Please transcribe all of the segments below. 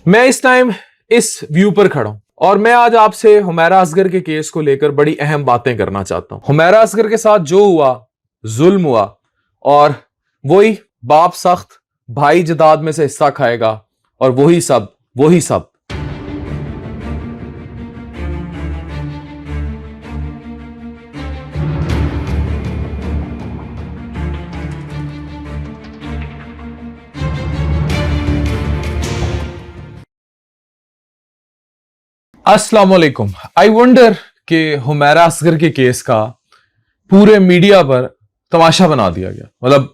मैं इस टाइम इस व्यू पर खड़ा हूं और मैं आज आपसे हुमैरा असगर के केस को लेकर बड़ी अहम बातें करना चाहता हूं। हुमैरा असगर के साथ जो हुआ, जुल्म हुआ, और वही बाप सख्त भाई जदाद में से हिस्सा खाएगा, और वही सब। अस्सलाम वालेकुम। आई वंडर कि हुमैरा असगर के केस का पूरे मीडिया पर तमाशा बना दिया गया। मतलब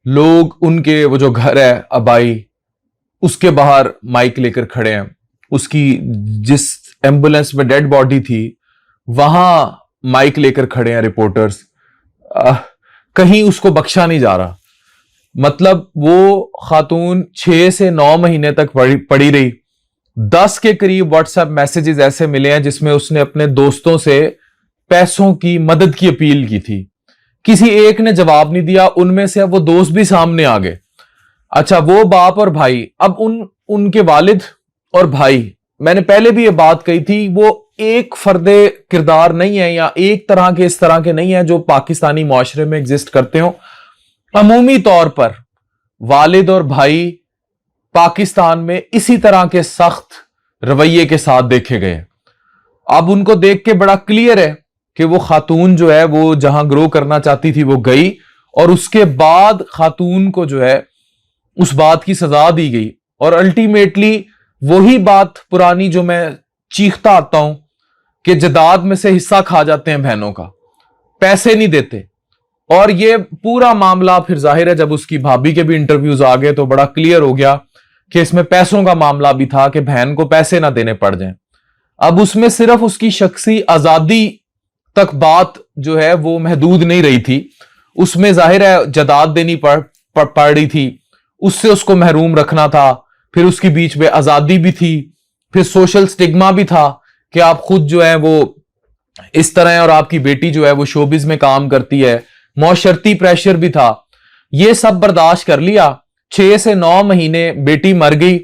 लोग उनके वो जो घर है अबाई, उसके बाहर माइक लेकर खड़े हैं, उसकी जिस एम्बुलेंस में डेड बॉडी थी वहां माइक लेकर खड़े हैं रिपोर्टर्स। कहीं उसको बख्शा नहीं जा रहा। मतलब वो खातून 6 से 9 महीने तक पड़ी रही। 10 के करीब व्हाट्सएप मैसेजेस ऐसे मिले हैं जिसमें उसने अपने दोस्तों से पैसों की मदद की अपील की थी। किसी एक ने जवाब नहीं दिया, उनमें से अब वो दोस्त भी सामने आ गए। अच्छा, वो बाप और भाई, अब उनके वालिद और भाई, मैंने पहले भी ये बात कही थी, वो एक फर्दे किरदार नहीं है या एक तरह के इस तरह के नहीं है जो पाकिस्तानी मुआशरे में एग्जिस्ट करते हो। अमूमी तौर पर वालिद और भाई पाकिस्तान में इसी तरह के सख्त रवैये के साथ देखे गए। अब उनको देख के बड़ा क्लियर है कि वो खातून जो है वो जहां ग्रो करना चाहती थी वो गई, और उसके बाद खातून को जो है उस बात की सजा दी गई। और अल्टीमेटली वही बात पुरानी जो मैं चीखता आता हूं कि जदाद में से हिस्सा खा जाते हैं बहनों का, पैसे नहीं देते। और ये पूरा मामला फिर जाहिर है जब उसकी भाभी के भी इंटरव्यूज आ गए तो बड़ा क्लियर हो गया कि इसमें पैसों का मामला भी था कि बहन को पैसे ना देने पड़ जाएं। अब उसमें सिर्फ उसकी शख्सी आजादी तक बात जो है वो महदूद नहीं रही थी, उसमें जाहिर है जदाद देनी पड़ रही थी, उससे उसको महरूम रखना था। फिर उसकी बीच में आजादी भी थी, फिर सोशल स्टिग्मा भी था कि आप खुद जो है वो इस तरह है और आपकी बेटी जो है वो शोबिज में काम करती है। मौशरती प्रेशर भी था। ये सब बर्दाश्त कर लिया। 6 से 9 महीने बेटी मर गई,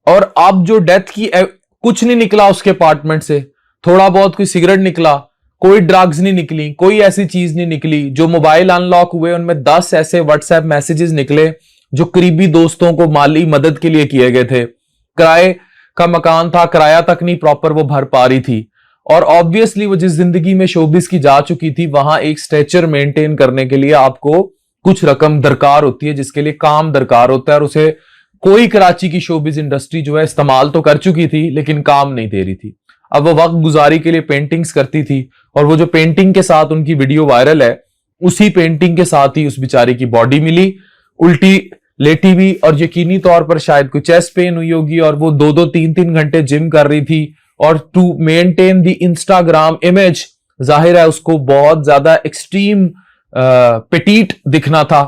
और अब जो डेथ की कुछ नहीं निकला उसके अपार्टमेंट से। थोड़ा बहुत कोई सिगरेट निकला, कोई ड्रग्स नहीं निकली, कोई ऐसी चीज नहीं निकली। जो मोबाइल अनलॉक हुए उनमें 10 ऐसे व्हाट्सएप मैसेजेस निकले जो करीबी दोस्तों को माली मदद के लिए किए गए थे। किराए का मकान था, किराया तक नहीं प्रॉपर वो भर पा रही थी। और ऑब्वियसली वो जिस जिंदगी में शोबिस की जा चुकी थी वहां एक स्ट्रेचर मेंटेन करने के लिए आपको कुछ रकम दरकार होती है, जिसके लिए काम दरकार होता है, और उसे कोई कराची की शोबिस इंडस्ट्री जो है इस्तेमाल तो कर चुकी थी लेकिन काम नहीं दे रही थी। अब वो वक्त गुजारी के लिए पेंटिंग्स करती थी, और वो जो पेंटिंग के साथ उनकी वीडियो वायरल है, उसी पेंटिंग के साथ ही उस बेचारी की बॉडी मिली, उल्टी लेटी हुई, और यकीनी तौर पर शायद कोई चेस्ट पेन हुई होगी, और वो 2-2 3-3 घंटे जिम कर रही थी। और to maintain the Instagram image, जाहिर है उसको बहुत ज्यादा एक्सट्रीम पिटीट दिखना था।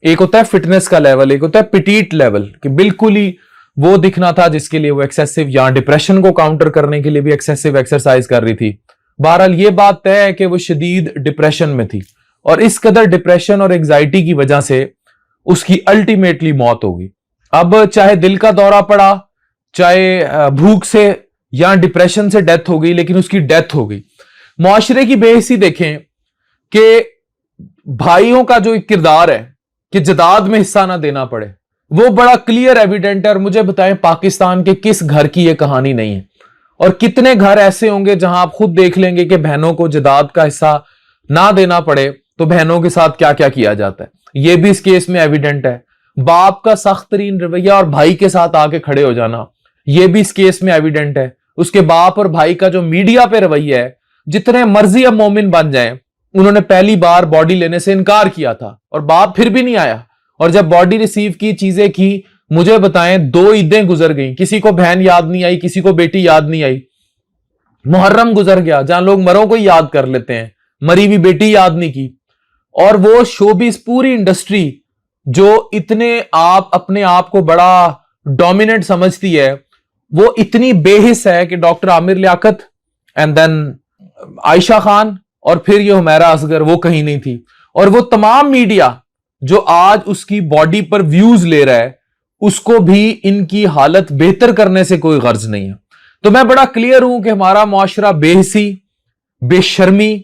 एक होता है फिटनेस का लेवल, एक होता है पिटीट लेवल, कि बिल्कुल ही वो दिखना था जिसके लिए वो एक्सेसिव या डिप्रेशन को काउंटर करने के लिए भी एक्सेसिव एक्सरसाइज कर रही थी। बहरहाल ये बात तय है कि वो शदीद डिप्रेशन में थी, और इस कदर डिप्रेशन और एग्जाइटी की वजह से उसकी अल्टीमेटली मौत होगी। अब चाहे दिल का दौरा पड़ा, चाहे भूख से या डिप्रेशन से डेथ हो गई, लेकिन उसकी डेथ हो गई। मुआशरे की बेइज्जती देखें कि भाइयों का जो एक किरदार है कि जदाद में हिस्सा ना देना पड़े, वो बड़ा क्लियर एविडेंट है। और मुझे बताएं पाकिस्तान के किस घर की ये कहानी नहीं है, और कितने घर ऐसे होंगे जहां आप खुद देख लेंगे कि बहनों को जदाद का हिस्सा ना देना पड़े तो बहनों के साथ क्या क्या किया जाता है। ये भी इस केस में एविडेंट है। बाप का सख्त तरीन रवैया और भाई के साथ आके खड़े हो जाना, ये भी इस केस में एविडेंट है। उसके बाप और भाई का जो मीडिया पे रवैया है, जितने मर्जी अब मोमिन बन जाएं, उन्होंने पहली बार बॉडी लेने से इनकार किया था और बाप फिर भी नहीं आया। और जब बॉडी रिसीव की, चीजें की, मुझे बताएं 2 ईदें गुजर गई, किसी को बहन याद नहीं आई, किसी को बेटी याद नहीं आई। मुहर्रम गुजर गया जहां लोग मरों को याद कर लेते हैं, मरी हुई बेटी याद नहीं की। और वो शोबिस पूरी इंडस्ट्री जो इतने आप अपने आप को बड़ा डोमिनेट समझती है, वो इतनी बेहिस है कि doctor Aamir Liaquat and then Ayesha Khan और फिर ये हुमैरा असगर, वो कहीं नहीं थी। और वो तमाम मीडिया जो आज उसकी बॉडी पर व्यूज ले रहा है, اس کو بھی ان کی حالت بہتر کرنے سے کوئی غرض نہیں ہے. تو میں بڑا کلیئر ہوں کہ ہمارا معاشرہ بے حسی بے شرمی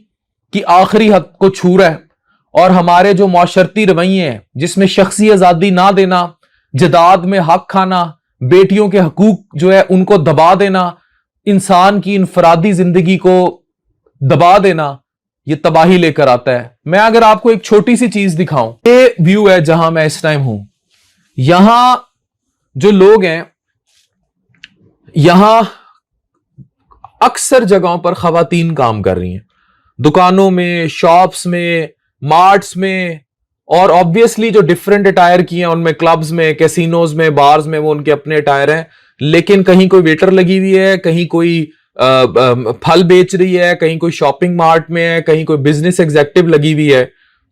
کی آخری حد کو چھو رہا ہے, اور ہمارے جو معاشرتی رویے ہیں جس میں شخصی آزادی نہ دینا, جداد میں حق کھانا, بیٹیوں کے حقوق جو ہے ان کو دبا دینا, انسان کی انفرادی زندگی کو دبا دینا, یہ تباہی لے کر آتا ہے. میں اگر آپ کو ایک چھوٹی سی چیز دکھاؤں, یہ ویو ہے جہاں میں اس ٹائم ہوں. یہاں جو لوگ ہیں, یہاں اکثر جگہوں پر خواتین کام کر رہی ہیں, دکانوں میں, شاپس میں, مارٹس میں, اور آبویسلی جو ڈفرنٹ اٹائر کی ہیں ان میں کلبز میں, کیسینوز میں, بارز میں, وہ ان کے اپنے اٹائر ہیں. لیکن کہیں کوئی ویٹر لگی ہوئی ہے, کہیں کوئی پھل بیچ رہی ہے, کہیں کوئی شاپنگ مارٹ میں ہے, کہیں کوئی بزنس ایگزیکٹو لگی ہوئی ہے.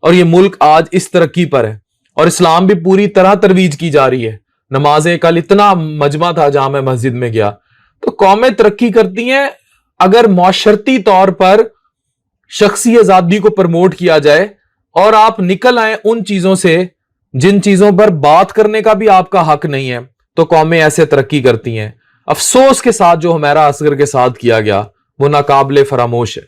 اور یہ ملک آج اس ترقی پر ہے, اور اسلام بھی پوری طرح ترویج کی جا رہی ہے. نمازیں, کل اتنا مجمع تھا جہاں میں مسجد میں گیا. تو قومیں ترقی کرتی ہیں اگر معاشرتی طور پر شخصی آزادی کو پرموٹ کیا جائے, اور آپ نکل آئیں ان چیزوں سے جن چیزوں پر بات کرنے کا بھی آپ کا حق نہیں ہے. تو قومیں ایسے ترقی کرتی ہیں. افسوس کے ساتھ جو ہمیرا اصغر کے ساتھ کیا گیا وہ ناقابل فراموش ہے.